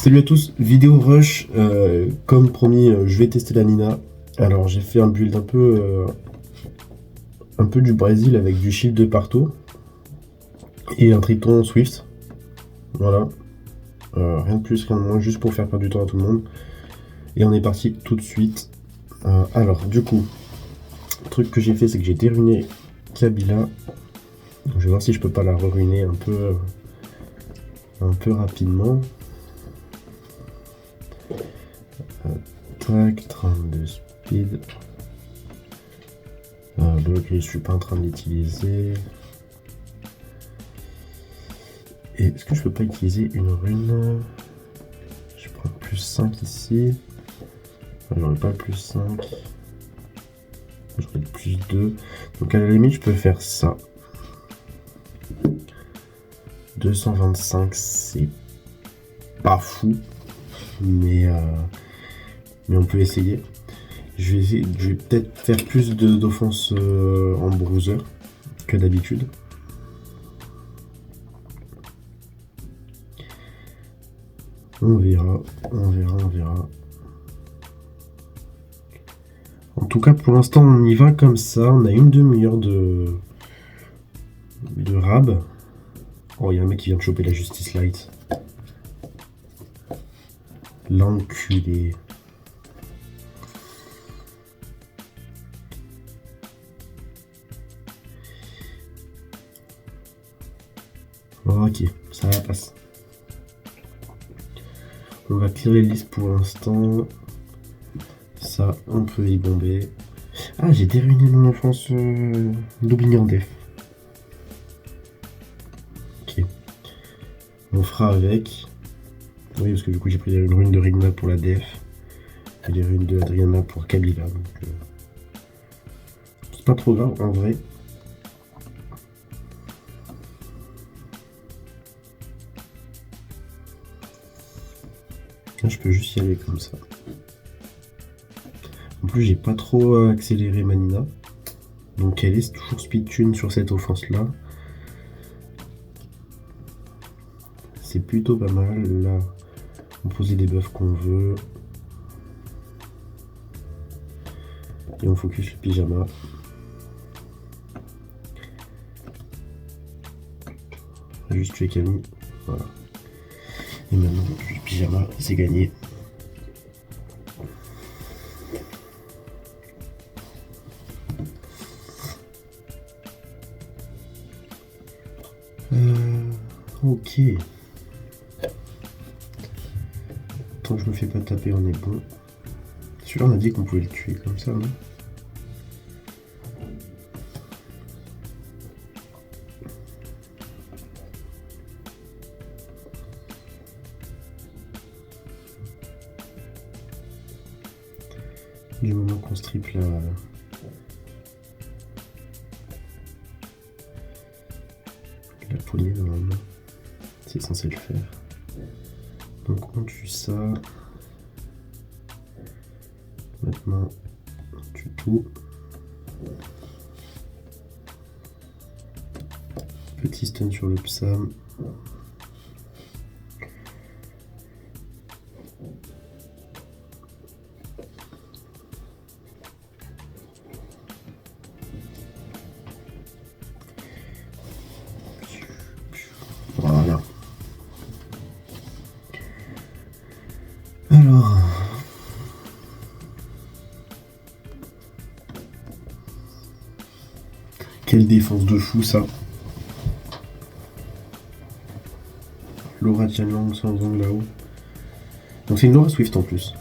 Salut à tous, vidéo rush, comme promis, je vais tester la Nina. Alors j'ai fait un build un peu du Brésil avec du shield de partout et un triton Swift. Voilà, rien de plus, rien de moins, juste pour faire perdre du temps à tout le monde. Et on est parti tout de suite. Alors du coup, le truc que j'ai fait, c'est que j'ai déruiné Kabila. Donc, je vais voir si je peux pas la ruiner un peu rapidement. Tac, 32 speed. Donc je suis pas en train de l'utiliser. Et est-ce que je peux pas utiliser une rune? Je prends plus 5 ici. J'aurais pas plus 5. J'aurais plus 2. Donc à la limite je peux faire ça. 225 c'est pas fou. Mais on peut essayer. Je vais peut-être faire plus d'offense en bruiser que d'habitude. On verra. En tout cas, pour l'instant, on y va comme ça. On a une demi-heure de rab. Oh, il y a un mec qui vient de choper la Justice Light. L'enculé. Ok, ça va passer. On va clear les listes pour l'instant. Ça, on peut y bomber. Ah, j'ai déruiné mon enfance d'Oblivion Def. Ok. On fera avec. Oui, parce que du coup, j'ai pris une rune de Rigma pour la Def. Et les runes de Adriana pour Kabila. Donc, c'est pas trop grave en vrai. Là, je peux juste y aller comme ça. En plus, j'ai pas trop accéléré ma Nina. Donc, elle est toujours speed tune sur cette offense-là. C'est plutôt pas mal. Là, on pose des buffs qu'on veut. Et on focus le pyjama. On va juste tuer Camille. Voilà. Et maintenant, le pyjama, c'est gagné. Ok. Tant que je me fais pas taper, on est bon. Celui-là, on a dit qu'on pouvait le tuer comme ça, non? Du moment qu'on strip la poignée, normalement, c'est censé le faire. Donc on tue ça. Maintenant, on tue tout. Petit stun sur le psam. Voilà. Alors. Quelle défense de fou ça. Laura Tianlang sans angle là-haut. Donc c'est une Laura Swift en plus.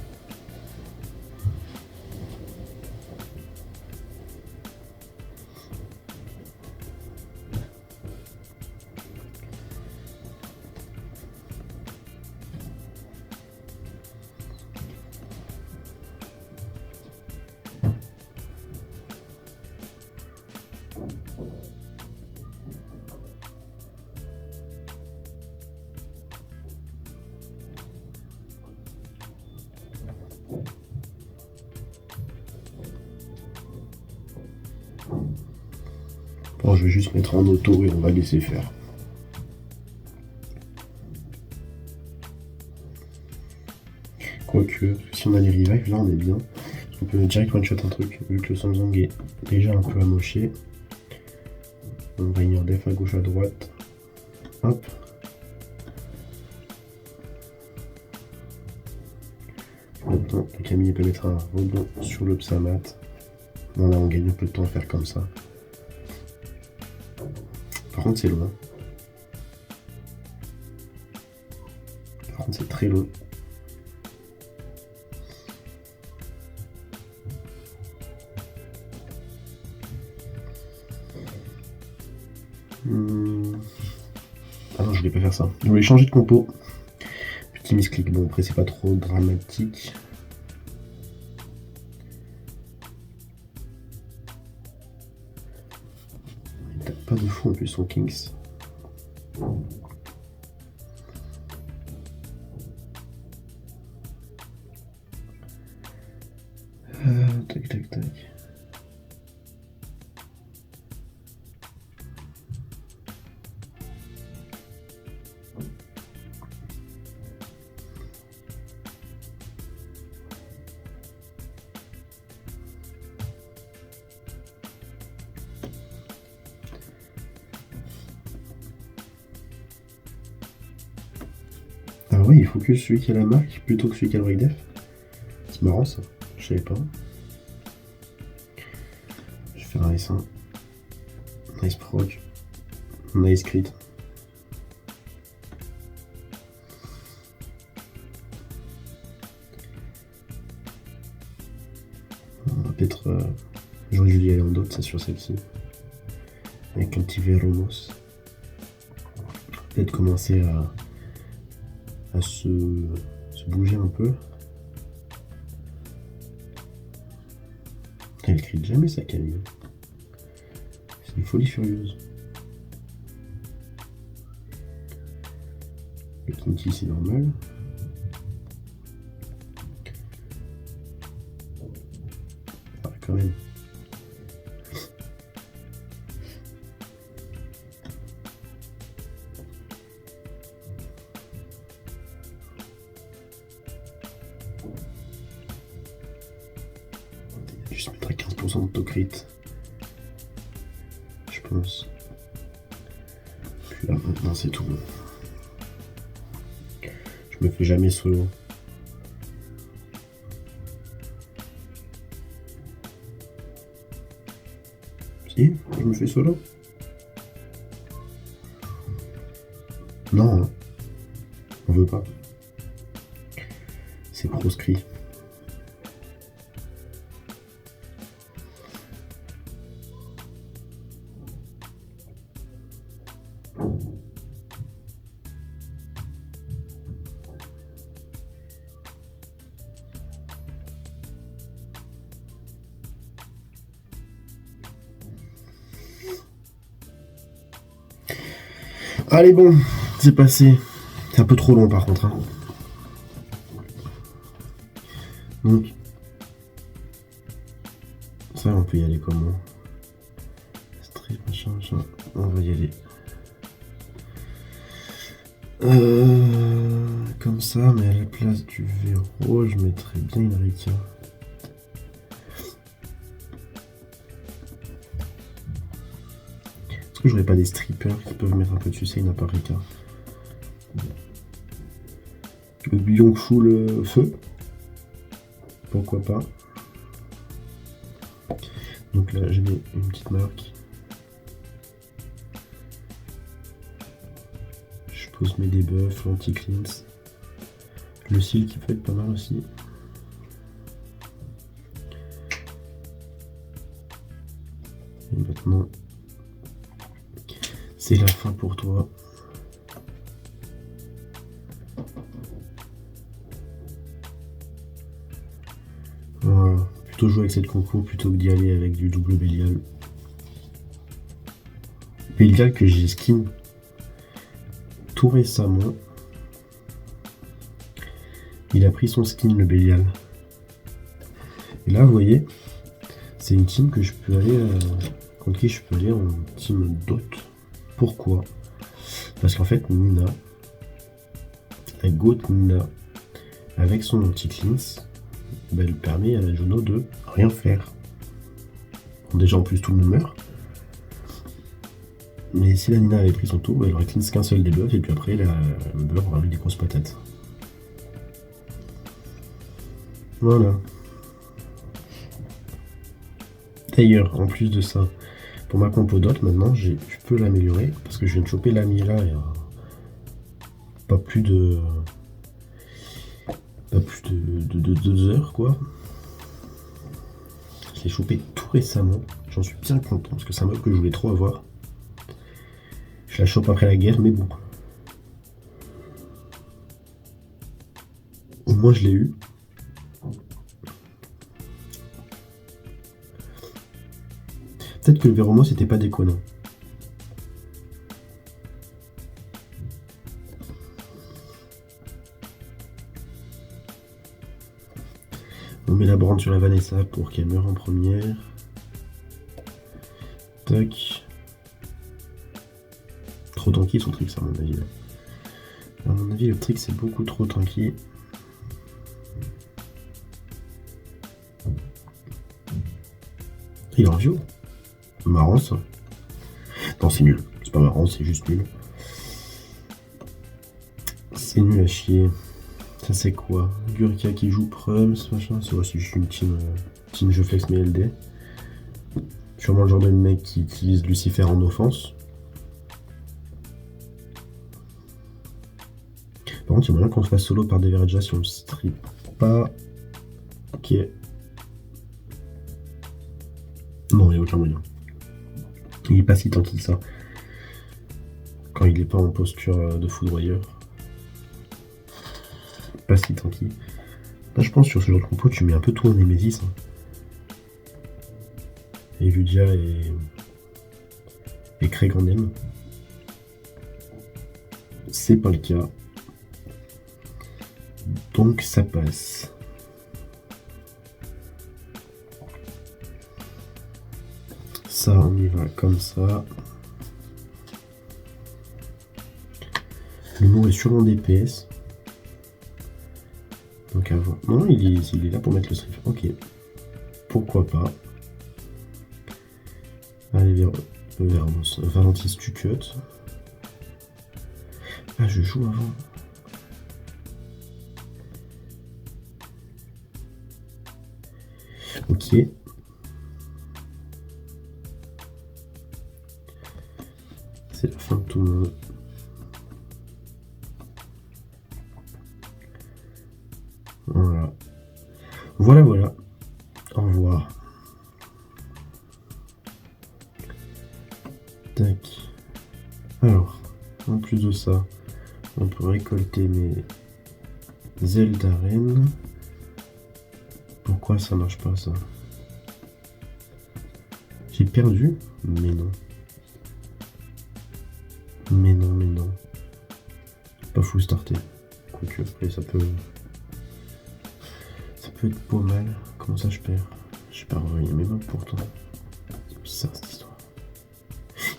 Bon, je vais juste mettre en auto et on va laisser faire. Quoique, si on a les revives, là on est bien. On peut direct one-shot un truc, vu que le Samsung est déjà un peu amoché. On va Ignore Def à gauche, à droite. Hop. Maintenant, le Camille peut mettre un rebond sur le Psamat. Bon, là, on gagne un peu de temps à faire comme ça. Par contre, c'est long. Par contre, c'est très long. Ah non, je voulais pas faire ça. Je voulais changer de compo. Petit misclick. Bon, après, c'est pas trop dramatique. Il tape pas de fou en plus, son Kings. Tac, tac, tac. Ah ouais, il faut que celui qui a la marque plutôt que celui qui a le break def. C'est marrant ça, je savais pas. Je vais faire un S1. Nice proc. Nice crit. On va peut-être. J'aurais dû y aller en dot, ça sur celle-ci. Avec un petit Veromos. Peut-être commencer à se bouger un peu. Elle crie jamais sa Camille. C'est une folie furieuse. Le Kinky c'est normal. Ah, quand même. Juste mettre à 15% de taux crit. Je pense. Puis là maintenant c'est tout bon. Je me fais jamais solo. Si, je me fais solo. Non, hein. On veut pas. C'est proscrit. Allez bon, c'est passé. C'est un peu trop long par contre. Hein. Donc, ça on peut y aller comment? Strip, machin, machin. On va y aller. Comme ça, mais à la place du verrou, je mettrais bien une Rika. Est-ce que j'aurais pas des strippers qui peuvent mettre un peu de sucé à part Rika? Le Byung-Chul le feu. Pourquoi pas. Donc là, j'ai mis une petite marque. Je pose mes debuffs, l'anti-cleanse. Le seal qui peut être pas mal aussi. Et maintenant, c'est la fin pour toi. Voilà. Plutôt jouer avec cette compo plutôt que d'y aller avec du double Bélial. Bélial que j'ai skin tout récemment. Il a pris son skin le Bélial. Et là vous voyez, c'est une team que je peux aller contre qui je peux aller en team dot. Pourquoi? Parce qu'en fait Nina, la goat Nina, avec son anti-cleanse, elle permet à la Juno de rien faire. Bon, déjà en plus tout le monde meurt. Mais si la Nina avait pris son tour, elle aurait cleanse qu'un seul des buffs et puis après la buff aurait mis des grosses patates. Voilà. D'ailleurs, en plus de ça, pour ma compo dot maintenant, je peux l'améliorer parce que je viens de choper l'ami là il y a pas plus de 2 heures quoi. Je l'ai chopé tout récemment, j'en suis bien content parce que c'est un mob que je voulais trop avoir. Je la chope après la guerre, mais bon. Au moins je l'ai eu. Peut-être que le Véromos c'était pas déconnant. On met la brande sur la Vanessa pour qu'elle meure en première. Tac. Trop tanky son trick, ça, à mon avis. À mon avis, le trick, c'est beaucoup trop tanky. Il est en vieux. Marrant, ça. Non, c'est nul. C'est pas marrant, c'est juste nul. C'est nul à chier. Ça, c'est quoi? Gurkia qui joue Prums, machin. C'est aussi juste une team je flex mes LD. Sûrement le genre de mec qui utilise Lucifer en offense. Par contre, il y a moyen qu'on se fasse solo par Deverja si on le strip pas. Ok. Non, il n'y a aucun moyen. Il est pas si tanky que ça. Quand il est pas en posture de foudroyeur. Pas si tanky. Là, je pense sur ce genre de compo, tu mets un peu tout en Nemesis. Hein. Et Ludia et Craig en aime. C'est pas le cas. Donc ça passe. Ça, on y va comme ça. Le mot est sûrement DPS. Donc à voir. Non, il est là pour mettre le strip. Ok. Pourquoi pas. Allez, Valentis, tu cut. Ah, je joue avant. Ok. C'est la fin de tout le monde. Voilà. Voilà. Au revoir. Tac. Alors, en plus de ça, on peut récolter mes ailes d'arène. Pourquoi ça marche pas ça? J'ai perdu? Mais non. Mais non. Pas full starté. Quoique après ça peut être pas mal. Comment ça je perds? J'ai pas revenu mes mobs pourtant. C'est bizarre cette histoire.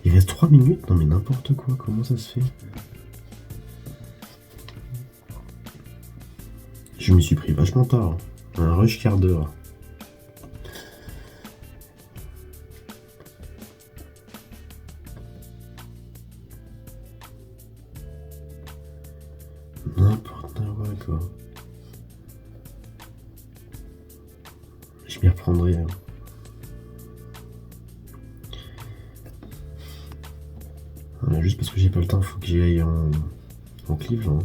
Il reste 3 minutes? Non mais n'importe quoi, comment ça se fait? Je m'y suis pris vachement tard. Un rush quart d'heure. N'importe quoi. Je m'y reprendrai. Hein. Voilà, juste parce que j'ai pas le temps, faut que j'y aille en cleave. Hein.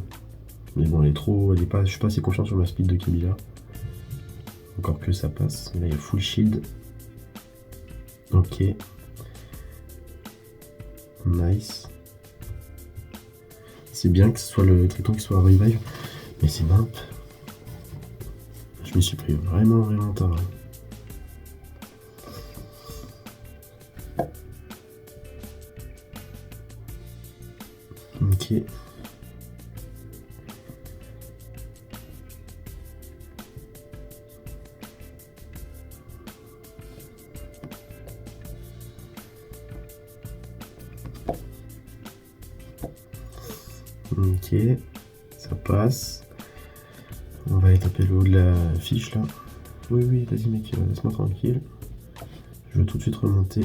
Mais bon, je suis pas assez confiant sur ma speed de Kibila. Encore que ça passe. Mais là, il y a full shield. Ok. Nice. C'est bien que ce soit le Triton qui soit à revive. Mais c'est nimp. Je me suis pris vraiment tard. Ok. Ok, ça passe. On va aller taper le haut de la fiche là. Oui, vas-y mec, laisse-moi tranquille. Je veux tout de suite remonter.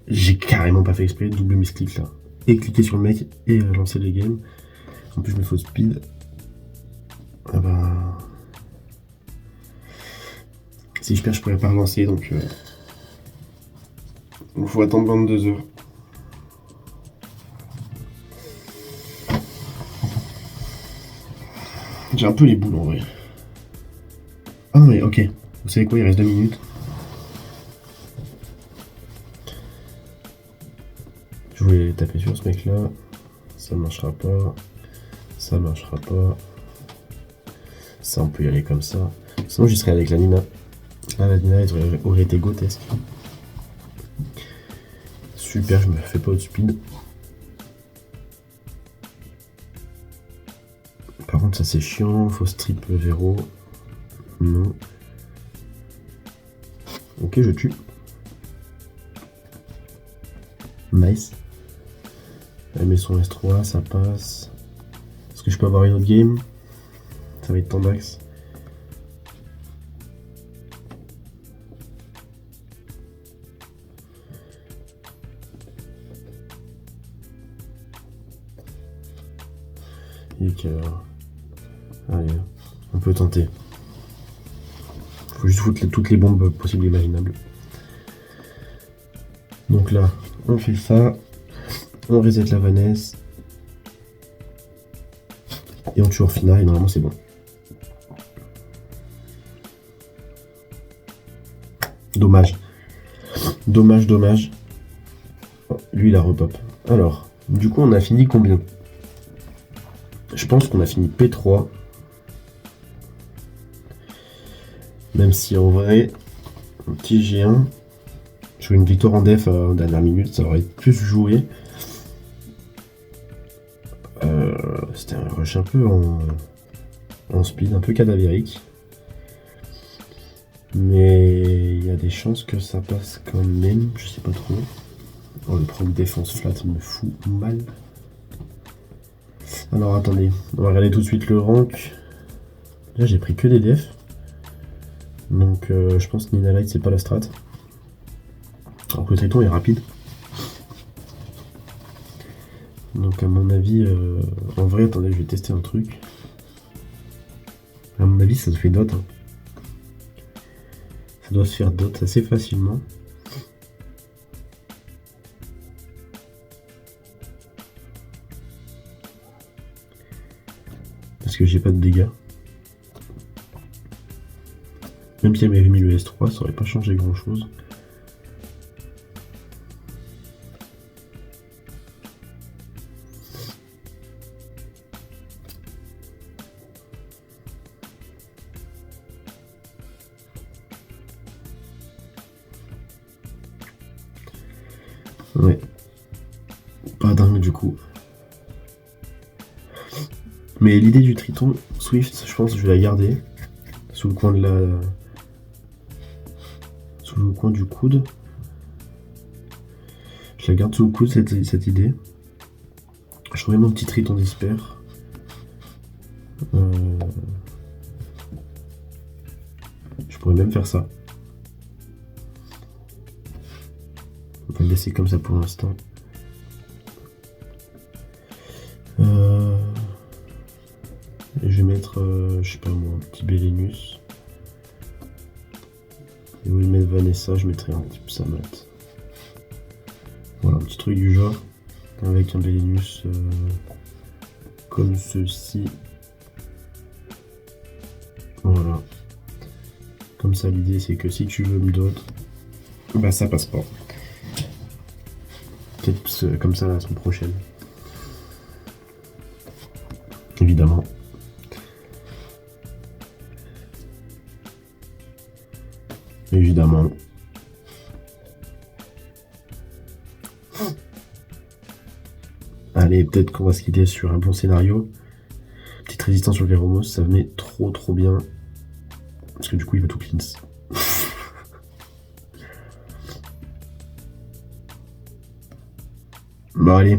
J'ai carrément pas fait exprès, double misclick là. Et cliquer sur le mec et lancer les games. En plus je me fais speed. Ah bah... Si je perds je pourrais pas relancer donc... Il faut attendre 22 heures. J'ai un peu les boules en vrai. Ah non mais ok, vous savez quoi, il reste 2 minutes. Je voulais taper sur ce mec là, ça marchera pas, ça marchera pas. Ça on peut y aller comme ça. Sinon j'y serais avec la Nina. Là la Nina aurait été grotesque. Super, je me fais pas de speed. Par contre ça c'est chiant, faut strip Véro. Non. Ok, je tue. Nice. Elle met son S3, ça passe. Est-ce que je peux avoir une autre game? Ça va être tendax. Il est quelle heure? Allez, on peut tenter. Faut juste foutre toutes les bombes possibles et imaginables. Donc là, on fait ça. On reset la Vanessa. Et on tue en finale et normalement c'est bon. Dommage. Dommage. Oh, lui il a repop. Alors, du coup on a fini combien? Je pense qu'on a fini P3. Même si en vrai, un petit G1, sur une victoire en def en dernière minute, ça aurait pu se jouer. C'était un rush un peu en speed, un peu cadavérique. Mais il y a des chances que ça passe quand même, je sais pas trop. Oh, le proc défense flat me fout mal. Alors attendez, on va regarder tout de suite le rank. Là j'ai pris que des defs. Donc je pense que Nina Light c'est pas la strat. Alors que le Triton est rapide. Donc à mon avis, en vrai, attendez, je vais tester un truc. À mon avis, ça se fait dot. Hein. Ça doit se faire dot assez facilement. Parce que j'ai pas de dégâts. Même si elle m'avait mis le S3, ça aurait pas changé grand chose. Ouais. Pas dingue du coup. Mais l'idée du Triton Swift, je pense que je vais la garder. Sous le coin de la... Sous le coin du coude. Je la garde sous le coude cette idée. Je remets mon petit Triton Disper. Je pourrais même faire ça. On va le laisser comme ça pour l'instant. Je vais mettre, je sais pas moi, un petit Belenus. Et au lieu de mettre Vanessa, je mettrai un petit Psamat. Voilà, un petit truc du genre. Avec un Belenus comme ceci. Voilà. Comme ça, l'idée c'est que si tu veux me dot, bah ça passe pas. Peut-être comme ça la semaine prochaine. Évidemment. Évidemment. Allez, peut-être qu'on va se quitter sur un bon scénario. Petite résistance sur le Véromos, ça venait trop bien. Parce que du coup, il va tout cleans. Bon, allez.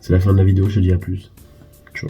C'est la fin de la vidéo, je te dis à plus. Ciao.